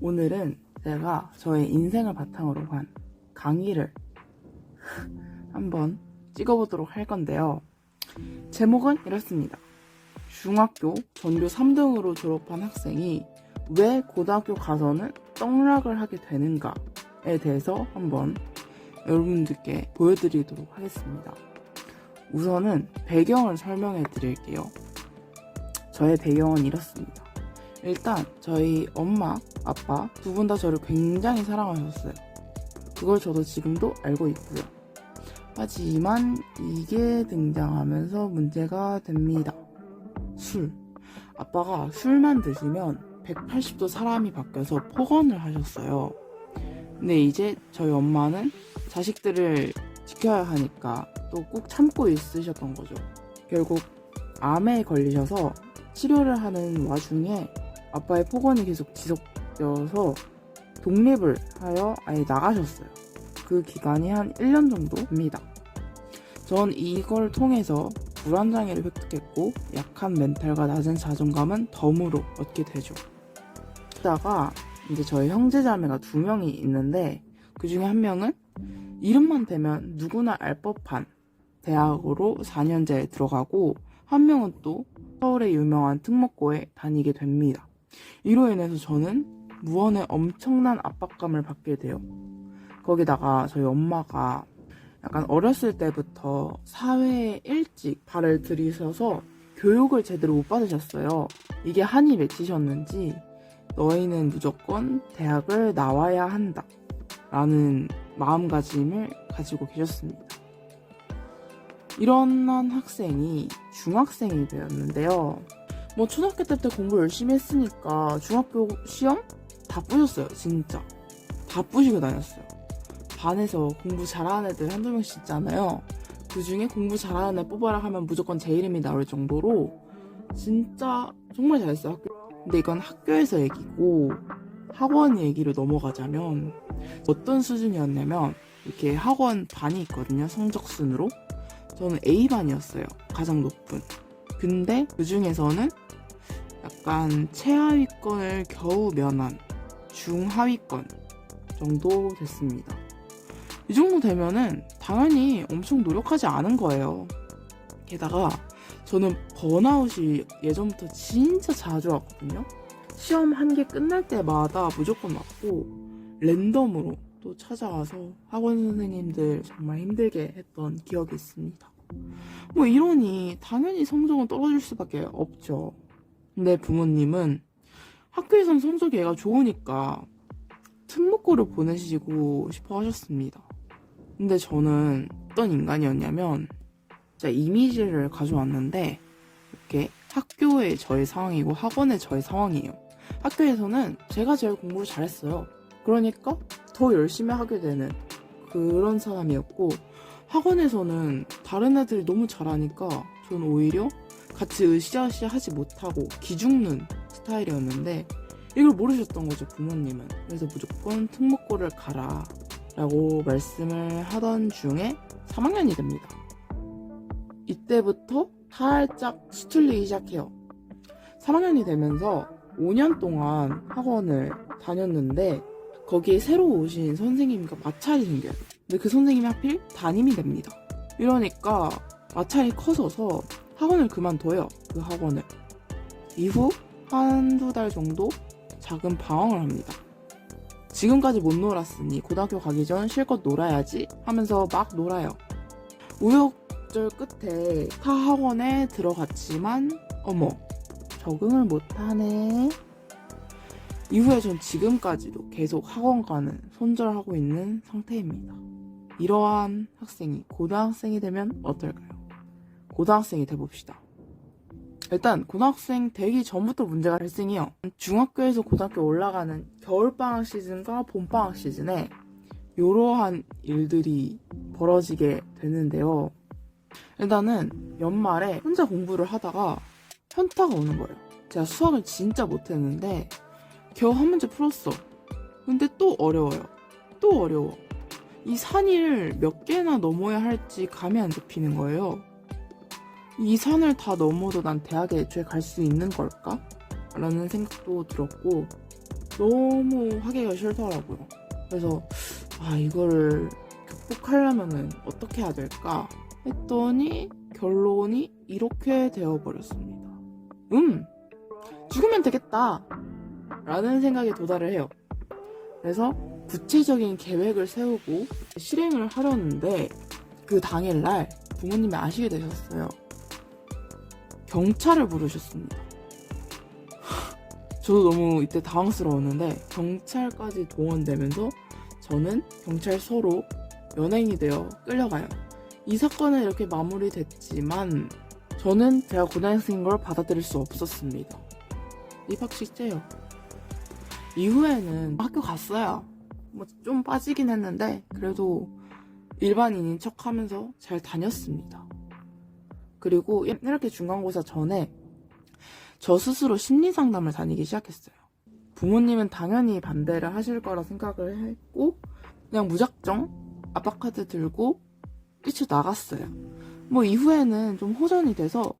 오늘은 제가 저의 인생을 바탕으로 한 강의를 한번 찍어보도록 할 건데요. 제목은 이렇습니다. 중학교 전교 3등으로 졸업한 학생이 왜 고등학교 가서는 떡락을 하게 되는가에 대해서 한번 여러분들께 보여드리도록 하겠습니다. 우선은 배경을 설명해 드릴게요. 저의 배경은 이렇습니다. 일단 저희 엄마, 아빠 두 분 다 저를 굉장히 사랑하셨어요. 그걸 저도 지금도 알고 있고요. 하지만 이게 등장하면서 문제가 됩니다. 술. 아빠가 술만 드시면 180도 사람이 바뀌어서 폭언을 하셨어요. 근데 이제 저희 엄마는 자식들을 지켜야 하니까 또 꾹 참고 있으셨던 거죠. 결국 암에 걸리셔서 치료를 하는 와중에 아빠의 폭언이 계속 지속되어서 독립을 하여 아예 나가셨어요. 그 기간이 한 1년 정도 됩니다. 전 이걸 통해서 불안장애를 획득했고 약한 멘탈과 낮은 자존감은 덤으로 얻게 되죠. 그러다가 이제 저희 형제자매가 2명이 있는데 그 중에 한 명은 이름만 대면 누구나 알 법한 대학으로 4년제에 들어가고 한 명은 또 서울의 유명한 특목고에 다니게 됩니다. 이로 인해서 저는 무언의 엄청난 압박감을 받게 돼요. 거기다가 저희 엄마가 약간 어렸을 때부터 사회에 일찍 발을 들이셔서 교육을 제대로 못 받으셨어요. 이게 한이 맺히셨는지 너희는 무조건 대학을 나와야 한다 라는 마음가짐을 가지고 계셨습니다. 이런 한 학생이 중학생이 되었는데요. 초등학교 때부터 공부 열심히 했으니까 중학교 시험 다 뿌셨어요. 진짜 다 뿌시고 다녔어요. 반에서 공부 잘하는 애들 한두 명씩 있잖아요. 그 중에 공부 잘하는 애 뽑아라 하면 무조건 제 이름이 나올 정도로 진짜 정말 잘했어요. 근데 이건 학교에서 얘기고 학원 얘기로 넘어가자면 어떤 수준이었냐면 이렇게 학원 반이 있거든요. 성적순으로. 저는 A반이었어요. 가장 높은. 근데 그 중에서는 약간 최하위권을 겨우 면한 중하위권 정도 됐습니다. 이 정도 되면은 당연히 엄청 노력하지 않은 거예요. 게다가 저는 번아웃이 예전부터 진짜 자주 왔거든요. 시험 한 개 끝날 때마다 무조건 왔고 랜덤으로 또 찾아와서 학원 선생님들 정말 힘들게 했던 기억이 있습니다. 이러니 당연히 성적은 떨어질 수밖에 없죠. 근데 부모님은 학교에선 성적이 애가 좋으니까 특목고를 보내시고 싶어 하셨습니다. 근데 저는 어떤 인간이었냐면 진짜 이미지를 가져왔는데 이렇게 학교의 저의 상황이고 학원의 저의 상황이에요. 학교에서는 제가 제일 공부를 잘했어요. 그러니까 더 열심히 하게 되는 그런 사람이었고 학원에서는 다른 애들이 너무 잘하니까 저는 오히려 같이 으쌰으쌰 하지 못하고 기죽는 스타일이었는데 이걸 모르셨던 거죠, 부모님은. 그래서 무조건 특목고를 가라 라고 말씀을 하던 중에 3학년이 됩니다. 이때부터 살짝 수틀리기 시작해요. 3학년이 되면서 5년 동안 학원을 다녔는데 거기에 새로 오신 선생님과 마찰이 생겨요. 근데 그 선생님이 하필 담임이 됩니다. 이러니까 마찰이 커져서 학원을 그만둬요. 그 학원을. 이후 한두 달 정도 작은 방황을 합니다. 지금까지 못 놀았으니 고등학교 가기 전 실컷 놀아야지 하면서 막 놀아요. 우여곡절 끝에 타 학원에 들어갔지만 어머 적응을 못하네. 이후에 전 지금까지도 계속 학원 가는 손절하고 있는 상태입니다. 이러한 학생이 고등학생이 되면 어떨까요? 고등학생이 돼봅시다. 일단 고등학생 되기 전부터 문제가 발생해요. 중학교에서 고등학교 올라가는 겨울방학 시즌과 봄방학 시즌에 이러한 일들이 벌어지게 되는데요. 일단은 연말에 혼자 공부를 하다가 현타가 오는 거예요. 제가 수학을 진짜 못했는데 겨우 한 문제 풀었어. 근데 또 어려워요. 또 어려워. 이 산을 몇 개나 넘어야 할지 감이 안 잡히는 거예요. 이 산을 다 넘어도 난 대학에 애초에 갈 수 있는 걸까? 라는 생각도 들었고 너무 하기가 싫더라고요. 그래서 이거를 극복하려면은 어떻게 해야 될까 했더니 결론이 이렇게 되어버렸습니다. 죽으면 되겠다 라는 생각에 도달을 해요. 그래서 구체적인 계획을 세우고 실행을 하려는데 그 당일날 부모님이 아시게 되셨어요. 경찰을 부르셨습니다. 저도 너무 이때 당황스러웠는데 경찰까지 동원되면서 저는 경찰서로 연행이 되어 끌려가요. 이 사건은 이렇게 마무리됐지만 저는 제가 고등학생인 걸 받아들일 수 없었습니다. 입학식제요. 이후에는 학교 갔어요. 뭐 좀 빠지긴 했는데 그래도 일반인인 척하면서 잘 다녔습니다. 그리고 이렇게 중간고사 전에 저 스스로 심리상담을 다니기 시작했어요. 부모님은 당연히 반대를 하실 거라 생각을 했고 그냥 무작정 아빠카드 들고 뛰쳐나갔어요. 뭐 이후에는 좀 호전이 돼서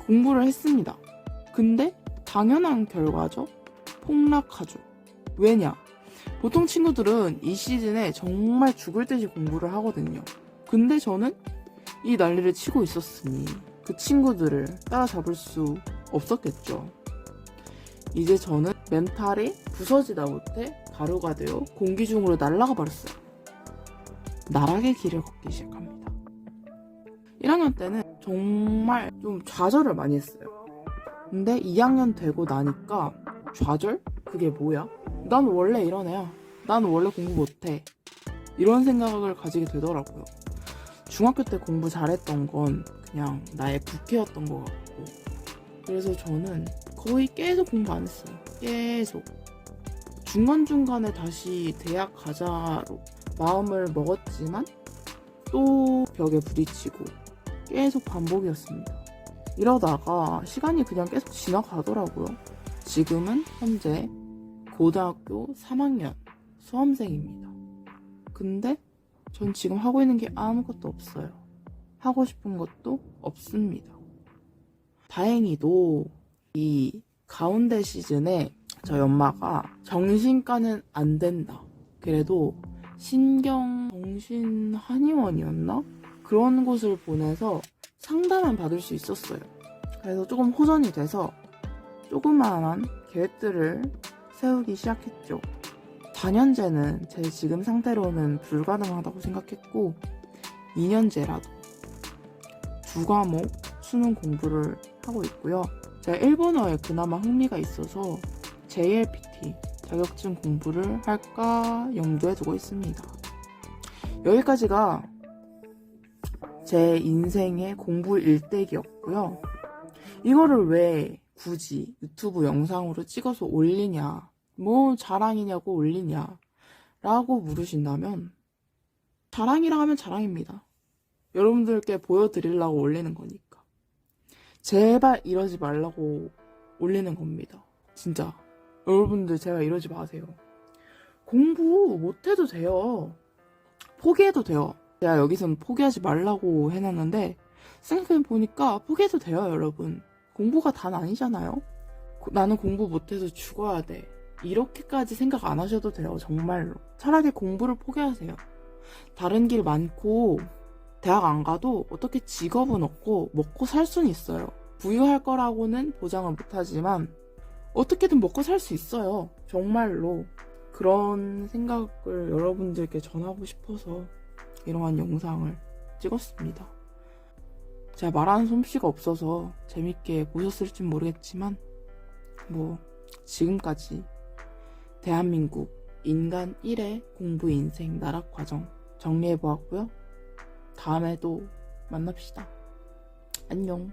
공부를 했습니다. 근데 당연한 결과죠. 폭락하죠. 왜냐? 보통 친구들은 이 시즌에 정말 죽을 듯이 공부를 하거든요. 근데 저는 이 난리를 치고 있었으니 그 친구들을 따라잡을 수 없었겠죠. 이제 저는 멘탈이 부서지다 못해 가루가 되어 공기 중으로 날아가 버렸어요. 나락의 길을 걷기 시작합니다. 1학년 때는 정말 좀 좌절을 많이 했어요. 근데 2학년 되고 나니까 좌절? 그게 뭐야? 난 원래 이런 애야. 난 원래 공부 못해. 이런 생각을 가지게 되더라고요. 중학교 때 공부 잘했던 건 그냥 나의 부캐였던 것 같고 그래서 저는 거의 계속 공부 안 했어요. 계속. 중간중간에 다시 대학 가자로 마음을 먹었지만 또 벽에 부딪히고 계속 반복이었습니다. 이러다가 시간이 그냥 계속 지나가더라고요. 지금은 현재 고등학교 3학년 수험생입니다. 근데 전 지금 하고 있는 게 아무것도 없어요. 하고 싶은 것도 없습니다. 다행히도 이 가운데 시즌에 저희 엄마가 정신과는 안 된다. 그래도 신경정신한의원이었나? 그런 곳을 보내서 상담을 받을 수 있었어요. 그래서 조금 호전이 돼서 조그마한 계획들을 세우기 시작했죠. 4년제는 제 지금 상태로는 불가능하다고 생각했고 2년제라도 2과목 수능 공부를 하고 있고요. 제가 일본어에 그나마 흥미가 있어서 JLPT 자격증 공부를 할까 염두에 두고 있습니다. 여기까지가 제 인생의 공부 일대기였고요. 이거를 왜 굳이 유튜브 영상으로 찍어서 올리냐, 뭐 자랑이냐고 올리냐 라고 물으신다면 자랑이라 하면 자랑입니다. 여러분들께 보여드리려고 올리는 거니까. 제발 이러지 말라고 올리는 겁니다. 진짜 여러분들 제발 이러지 마세요. 공부 못해도 돼요. 포기해도 돼요. 제가 여기서는 포기하지 말라고 해놨는데 생각해보니까 포기해도 돼요. 여러분 공부가 다는 아니잖아요. 나는 공부 못해서 죽어야 돼 이렇게까지 생각 안 하셔도 돼요. 정말로 차라리 공부를 포기하세요. 다른 길 많고 대학 안 가도 어떻게 직업은 얻고 먹고 살 수는 있어요. 부유할 거라고는 보장을 못하지만 어떻게든 먹고 살 수 있어요. 정말로 그런 생각을 여러분들께 전하고 싶어서 이러한 영상을 찍었습니다. 제가 말하는 솜씨가 없어서 재밌게 보셨을진 모르겠지만 뭐 지금까지 대한민국 인간 1의 공부 인생 나락 과정 정리해보았고요. 다음에도 만납시다. 안녕.